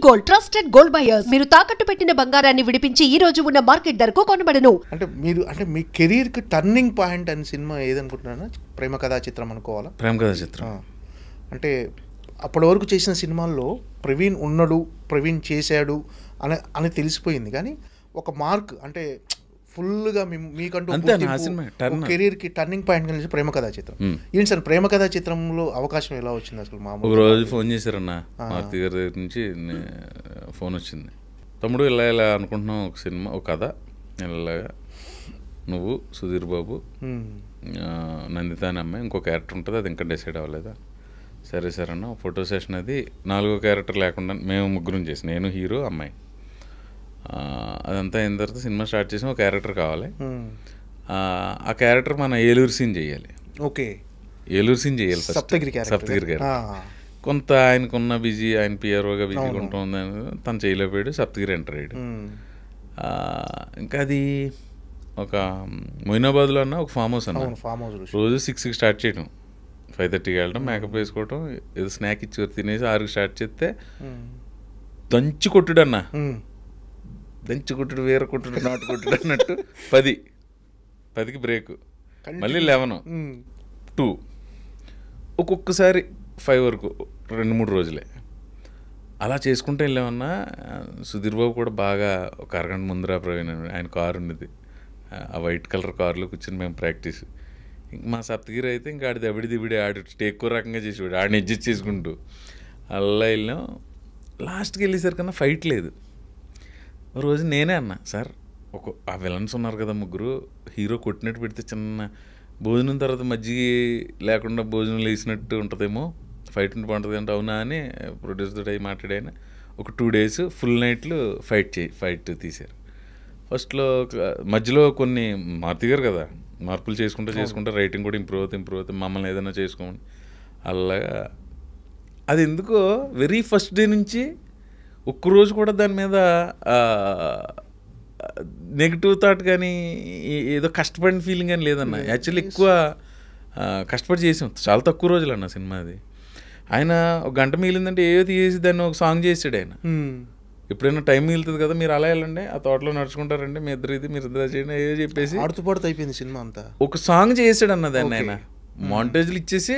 Gold trusted gold buyers. మీరు తాకట్టు పెట్టిన బంగారాన్ని విడిపించి ఈ రోజు ఉన్న మార్కెట్ ధరకు కొనబడను. అంటే మీ కెరీర్ కి టర్నింగ్ పాయింట్ అని సినిమా ఏదనుకుంటున్నారా? ప్రేమ కథా చిత్రం అనుకోవాలా? ప్రేమ కథా చిత్రం అంటే అప్పటి వరకు చేసిన సినిమాల్లో ప్రవీణ్ ఉన్నాడు, ప్రవీణ్ చేశాడు అని తెలిసిపోయింది. కానీ ఒక మార్క్ అంటే ఫుల్గా మీకంటూ కెరీర్కి టర్నింగ్ పాయింట్ కలిసి ప్రేమ కథా చిత్రం. ఏంటి సార్ ప్రేమ కథా చిత్రంలో అవకాశం ఎలా వచ్చింది అసలు? ఒక రోజు ఫోన్ చేశారన్న మారుతి గారి దగ్గర నుంచి ఫోన్ వచ్చింది, తమ్ముడు ఇలా ఇలా అనుకుంటున్నాం ఒక సినిమా ఒక కథ, ఇలాగా నువ్వు సుధీర్ బాబు నందిత అనే అమ్మాయి ఇంకో క్యారెక్టర్ ఉంటుంది, అది ఇంకా డిసైడ్ అవ్వలేదా? సరే సార్ అన్న ఫోటో సెషన్ అది 4వ క్యారెక్టర్ లేకుండా మేము ముగ్గురం చేసి, నేను హీరో అమ్మాయి, అదంతా అయిన తర్వాత సినిమా స్టార్ట్ చేసి ఒక క్యారెక్టర్ కావాలి. ఆ క్యారెక్టర్ మన ఏలూరు సీన్ చేయాలి. ఓకే, ఏలూరు సీన్ చేయాలి, సప్తగిరి క్యారెక్టర్. కొంత ఆయనకున్న బిజీ, ఆయన పిఆర్ఓగా బిజీగా ఉంటుంది, తను చేయలేకపోయాడు, సప్తగిరి ఎంటర్ అయ్యాడు. ఇంకా అది ఒక మొయినాబాద్లో అన్న ఒక ఫామ్ హౌస్ అన్న, రోజు 6కి స్టార్ట్ చేయడం, 5:30కి వెళ్ళడం, మేకప్ వేసుకోవడం, ఏదో స్నాక్ ఇచ్చి తినేసి 6కి స్టార్ట్ చేస్తే దంచి కొట్టుడు అన్న, దంచి కొట్టుడు, వేర కొట్టుడు, నాటు కొట్టుడు అన్నట్టు 10కి బ్రేక్, మళ్ళీ 11, 2, ఒక్కొక్కసారి 5 వరకు 2-3 రోజులే అలా చేసుకుంటూ వెళ్ళామన్నా. సుధీర్ బాబు కూడా బాగా ఒక అరగంట ముందర ప్రవీణ్ ఆయన కారు ఉన్నది, ఆ వైట్ కలర్ కారులో కూర్చొని మేము ప్రాక్టీస్. ఇంక మా సప్తగిరి అయితే ఇంకా ఆడి దబిడి ఆడు ఎక్కువ రకంగా చేసేవాడు, ఆడిని అడ్జస్ట్ చేసుకుంటూ అలా వెళ్ళాం. లాస్ట్కి వెళ్ళేసరికన్నా ఫైట్ లేదు. రోజు నేనే అన్నా, సార్ ఆ విలన్స్ ఉన్నారు కదా ముగ్గురు, హీరో కొట్టినట్టు పెడితే చిన్న భోజనం తర్వాత మజ్జిగ లేకుండా భోజనం లేచినట్టు ఉంటుందేమో, ఫైట్ ఉంటే బాగుంటుంది అంటే అవునా అని ప్రొడ్యూసర్ అయ్యి మాట్లాడాను. ఒక 2 days ఫుల్ నైట్లు ఫైట్ తీశారు. ఫస్ట్లో మధ్యలో కొన్ని మారుతి గారు కదా మార్పులు చేసుకుంటూ రైటింగ్ కూడా ఇంప్రూవ్ అవుతుంది, మమ్మల్ని ఏదైనా చేసుకోమని. అలాగా అది ఎందుకో వెరీ ఫస్ట్ డే నుంచి ఒక్కరోజు కూడా దాని మీద నెగిటివ్ థాట్ కానీ ఏదో కష్టపడిన ఫీలింగ్ అని లేదన్న. యాక్చువల్లీ ఎక్కువ కష్టపడి చేసాం, చాలా తక్కువ రోజులు అన్న సినిమా అది. ఆయన ఒక గంట మిగిలిందంటే ఏదో తీసి దాన్ని ఒక సాంగ్ చేసాడు ఆయన. ఎప్పుడైనా టైం మిగులుతుంది కదా, మీరు అలా వెళ్ళండి, ఆ తోటలో నడుచుకుంటారండి, మీ ఇద్దరు ఇది మీరు ఇద్దరు చేయండి ఏదో చెప్పేసి ఆడుతూ అయిపోయింది సినిమా అంతా. ఒక సాంగ్ చేసాడు అన్న దాన్ని ఆయన, మాంటేజ్లు ఇచ్చేసి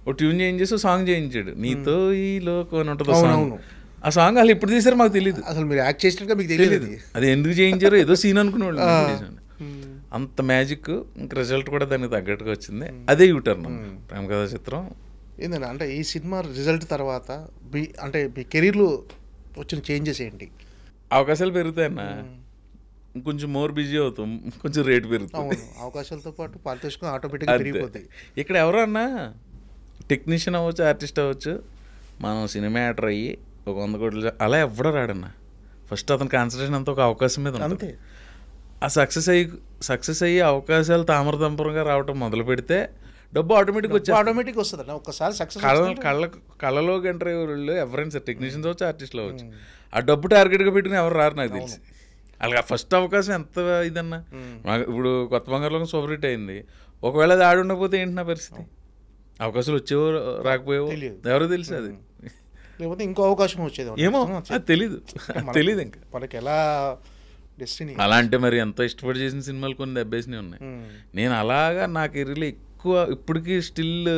ఒక ట్యూన్ చేయించేసి సాంగ్ చేయించాడు, నీతో ఈ లోకం అని ఉంటుంది సాంగ్. ఆ సాంగ్ వాళ్ళు ఎప్పుడు తీసారో మాకు తెలియదు, అసలు మీరు యాక్ట్ చేసినట్టుగా మీకు తెలియదు, అది ఎందుకు చేయించారో ఏదో సీన్ అనుకునేవాళ్ళు. అంత మ్యాజిక్, ఇంకా రిజల్ట్ కూడా దానికి తగ్గట్టుగా వచ్చింది. అదే యూటర్న్ ప్రేమ కథా చిత్రం. ఏంటంటే అంటే ఈ సినిమా రిజల్ట్ తర్వాత అంటే మీ కెరీర్లో వచ్చిన చేంజెస్ ఏంటి? అవకాశాలు పెరుగుతాయన్న, కొంచెం మోర్ బిజీ అవుతాం, కొంచెం రేటు పెరుగుతుంది. అవకాశాలతో పాటు పారితోషికం ఆటోమేటిక్గా పెరిగిపోతాయి. ఇక్కడ ఎవరో అన్న టెక్నీషియన్ అవ్వచ్చు, ఆర్టిస్ట్ అవ్వచ్చు, మనం సినిమా యాక్టర్ అయ్యి ఒక 100 కోట్లు అలా ఎవడో రాడన్న. ఫస్ట్ అతని కాన్సన్ట్రేషన్ అంతా ఒక అవకాశం మీద ఉంటుంది. ఆ సక్సెస్ అయ్యి అవకాశాలు తామరతంపరంగా రావటం మొదలు పెడితే డబ్బు ఆటోమేటిక్ వస్తుంది. ఒక్కసారి సక్సెస్ కళ్ళలో ఎంటర్ అయ్యే వాళ్ళు ఎవరైనా సార్, టెక్నీషియన్స్ అవచ్చు, ఆర్టిస్టులు అవ్వచ్చు, ఆ డబ్బు టార్గెట్గా పెట్టుకుని ఎవరు రారు నాకు తెలిసి. అలాగే ఫస్ట్ అవకాశం ఎంత ఇదన్నా. ఇప్పుడు కొత్త బంగారులో సూపర్ హిట్ అయింది, ఒకవేళ అది ఆడి ఉండకపోతే ఏంటి నా పరిస్థితి? అవకాశాలు వచ్చేవో రాకపోయేవో ఎవరో తెలుసు, అది లేకపోతే ఇంకో అవకాశం వచ్చేది ఏమో అది తెలీదు ఇంకా మనకి ఎలా డెస్టినీ. అలా అంటే మరి ఎంతో ఇష్టపడి చేసిన సినిమాలు కొన్ని దెబ్బేసినవి ఉన్నాయి. నేను అలాగా నా కెరీర్లో ఎక్కువ ఇప్పటికీ స్టిల్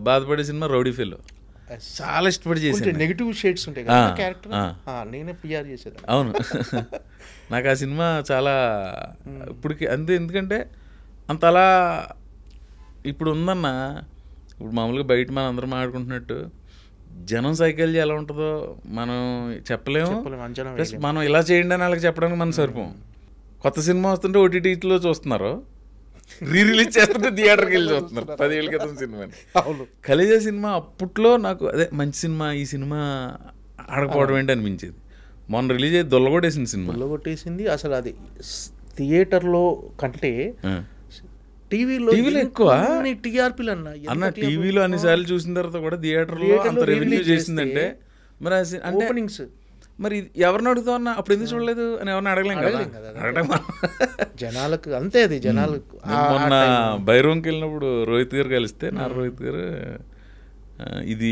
బాధపడే సినిమా రౌడీ ఫెలో, చాలా ఇష్టపడి చేసాను. నెగిటివ్ షేడ్స్ ఉంటాయి కదా క్యారెక్టర్, నేనే పిఆర్ చేసేది. అవును, నాకు ఆ సినిమా చాలా ఇప్పటికి అంతే. ఎందుకంటే అంత అలా ఇప్పుడు ఉందన్న. ఇప్పుడు మామూలుగా బయట మనం అందరం మాట్లాడుకుంటున్నట్టు జనం సైకాలజీ ఎలా ఉంటుందో మనం చెప్పలేము. ప్లస్ మనం ఇలా చేయండి అని వాళ్ళకి చెప్పడానికి మనం సరిపోం. కొత్త సినిమా వస్తుంటే ఓటీటీలో చూస్తున్నారు, రిలీజ్ చేస్తుంటే థియేటర్కి వెళ్ళి చూస్తున్నారు. 10 ఏళ్ళ క్రితం సినిమాని. ఖలేజా సినిమా అప్పట్లో నాకు అదే మంచి సినిమా, ఈ సినిమా ఆడకపోవడం ఏంటి అనిపించేది. మొన్న రిలీజ్ అయ్యి దొల్లగొట్టేసింది సినిమా, దొల్లగొట్టేసింది. అసలు అది థియేటర్లో కంటే టీవీలో ఎక్కువ టీఆర్పీలు అన్న. టీవీలో అన్నిసార్లు చూసిన తర్వాత కూడా థియేటర్లో అంత రెవెన్యూ చేసిందంటే మరి అంటే మరి ఎవరిని అడుగుతావు అన్న, అప్పుడు ఎందుకు చూడలేదు అని ఎవరిని అడగలేం కదా జనాలకు. అంతే అది జనాలకు. మొన్న బైరోంకి వెళ్ళినప్పుడు రోహిత్ గారు కలిస్తే, నా రోహిత్ గారు ఇది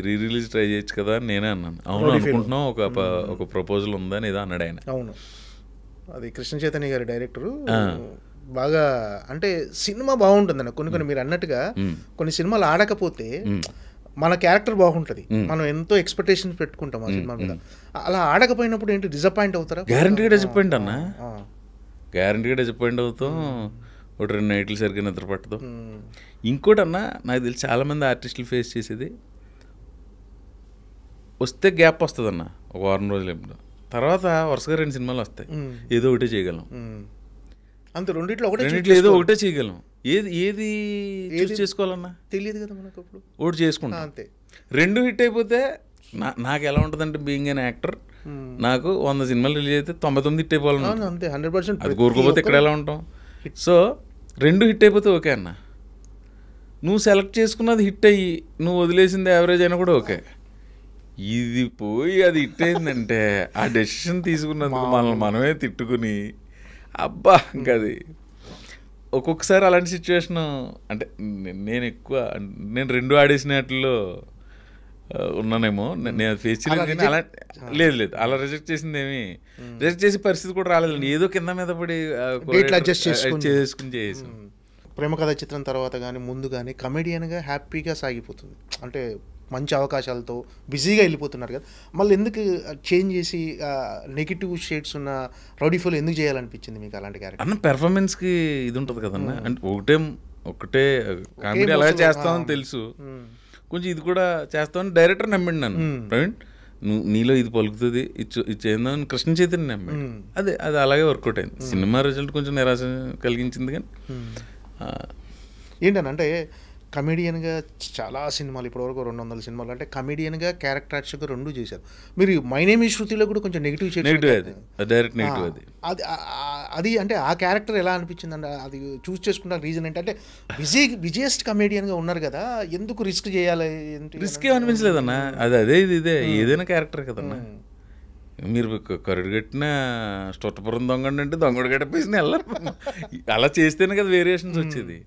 రీ రిలీజ్ ట్రై చేయొచ్చు కదా అని నేనే అన్నాను. అవును అనుకుంటున్నాం, ఒక ప్రపోజల్ ఉందని ఏదో అన్నాడు ఆయన. అవును, అది కృష్ణ చైతన్య గారి డైరెక్టరు. బాగా అంటే సినిమా బాగుంటుందన్న. కొన్ని మీరు అన్నట్టుగా కొన్ని సినిమాలు ఆడకపోతే మన క్యారెక్టర్ బాగుంటుంది, మనం ఎంతో ఎక్స్పెక్టేషన్స్ పెట్టుకుంటాం ఆ సినిమా మీద. అలా ఆడకపోయినప్పుడు ఏంటి డిసప్పాయింట్ అవుతారా? గ్యారంటీగా డిసప్పాయింట్ అన్న, గ్యారంటీగా డిసప్పాయింట్ అవుతాం. ఒకటి 2 నైట్లు సరిగ్గా నిద్ర పట్టదు. ఇంకోటి అన్న, నాకు తెలిసి చాలామంది ఆర్టిస్టులు ఫేస్ చేసేది, వస్తే గ్యాప్ వస్తుంది అన్న ఒక వారం రోజులు, ఎప్పుడు తర్వాత వరుసగా 2 సినిమాలు వస్తాయి, ఏదో ఒకటే చేయగలం. అంతే, రెండిట్లో ఏదో ఒకటే చేయగలం. ఏది చూస్ చేసుకోవాలన్నా తెలియదు కదా మనకు. అప్పుడు ఒకటి చేసుకుంటాం అంతే. 2 హిట్ అయిపోతే నాకు ఎలా ఉంటుందంటే, బీయింగ్ అన్ యాక్టర్, నాకు 100 సినిమాలు రిలీజ్ అయితే 99 హిట్ అయిపోవాలన్నా అంతే, 100%. అది కోరుకోపోతే ఇక్కడ ఎలా ఉంటాం? సో 2 హిట్ అయిపోతే ఓకే అన్న. నువ్వు సెలెక్ట్ చేసుకున్నది హిట్ అయ్యి నువ్వు వదిలేసింది యావరేజ్ అయినా కూడా ఓకే. ఇది పోయి అది హిట్ అయిందంటే ఆ డెసిషన్ తీసుకున్నందుకు మనల్ని మనమే తిట్టుకుని అబ్బా ఇంకా అది ఒక్కొక్కసారి అలాంటి సిచ్యువేషన్. అంటే నేను 2 ఆడేసిన వాటిల్లో ఉన్నానేమో, నేను ఫేస్ చేయలేదు. అలా లేదు అలా రిజెక్ట్ చేసింది ఏమి రిజెక్ట్ చేసే పరిస్థితి కూడా రాలేదండి. ఏదో కింద మీద పడి అడ్జస్ట్ చేసుకుని చేసాం. ప్రేమ కథ చిత్రం తర్వాత కానీ ముందు కానీ కమెడియన్గా హ్యాపీగా సాగిపోతుంది, అంటే మంచి అవకాశాలతో బిజీగా వెళ్ళిపోతున్నారు కదా. మళ్ళీ ఎందుకు చేంజ్ చేసి నెగిటివ్ షేడ్స్ ఉన్న రౌడీ ఫోల్ ఎందుకు చేయాలనిపించింది మీకు అలాంటి క్యారెక్టర్? అన్న పెర్ఫార్మెన్స్కి ఇది ఉంటుంది కదన్న. అంటే ఒకటే కామెడీ అలాగే చేస్తామని తెలుసు, కొంచెం ఇది కూడా చేస్తామని డైరెక్టర్ నమ్మిండి నన్ను. ప్రవీణ్ నీలో ఇది పలుకుతుంది, ఇది చేద్దామని కృష్ణ చైతన్య నమ్మిండి. అది అలాగే వర్కౌట్ అయింది. సినిమా రిజల్ట్ కొంచెం నిరాశ కలిగించింది, కానీ ఏంటనంటే కమెడియన్గా చాలా సినిమాలు ఇప్పటివరకు 200 సినిమాలు, అంటే కమెడియన్గా క్యారెక్టర్ ఆర్టిస్ట్గా 2 చేశారు మీరు. మై నేమ్ ఈజ్ శృతిలో కూడా కొంచెం నెగిటివ్ డైరెక్ట్ నెగిటివ్ అది అంటే ఆ క్యారెక్టర్ ఎలా అనిపించింది అంటే అది చూస్ చేసుకున్న రీజన్ ఏంటంటే బిజియెస్ట్ కమెడియన్గా ఉన్నారు కదా, ఎందుకు రిస్క్ చేయాలి? రిస్క్ ఏమనిపించలేదన్నా, అదే ఇదే ఏదైనా క్యారెక్టర్ కదన్నా. మీరు కరుడు కట్టిన స్టొట్టపురం దొంగ అంటే దొంగడు గడిపేసిన వెళ్ళరు, అలా చేస్తేనే కదా వేరియేషన్స్ వచ్చేది.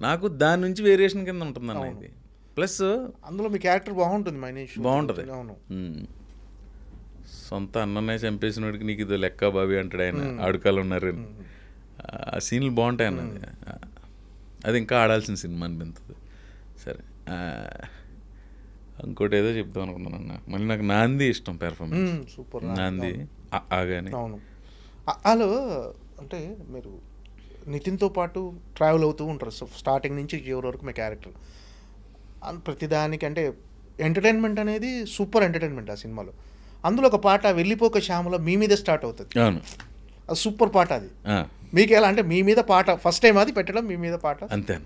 నాకు దాని నుంచి వేరియేషన్ కింద ఉంటుంది అన్న ఇది. ప్లస్ అందులో మీ క్యారెక్టర్ బాగుంటుంది, బాగుంటుంది. సొంత అన్ననే చంపేసినోడికి నీకు ఇది లెక్క బావి అంటాడు ఆయన, ఆడుకాలు ఉన్నారు. ఆ సీన్లు బాగుంటాయి అన్నది. అది ఇంకా ఆడాల్సిన సినిమా అనిపించదు. సరే, ఇంకోటి ఏదో చెప్దాం అనుకున్నాను అన్న. మళ్ళీ నాకు నాంది ఇష్టం పెర్ఫార్మెన్స్. సూపర్ నాంది ఆగానే. అవును, అలో అంటే మీరు నితిన్తో పాటు ట్రావెల్ అవుతూ ఉంటారు స్టార్టింగ్ నుంచి చివరి వరకు మీ క్యారెక్టర్. ప్రతిదానికి అంటే ఎంటర్టైన్మెంట్ అనేది సూపర్ ఎంటర్టైన్మెంట్ ఆ సినిమాలో. అందులో ఒక పాట వెళ్ళిపోక శ్యామలో మీ మీద స్టార్ట్ అవుతుంది, అది సూపర్ పాట. అది మీకు ఎలా అంటే మీ మీద పాట ఫస్ట్ టైం అది పెట్టడం, మీ మీద పాట అంతే.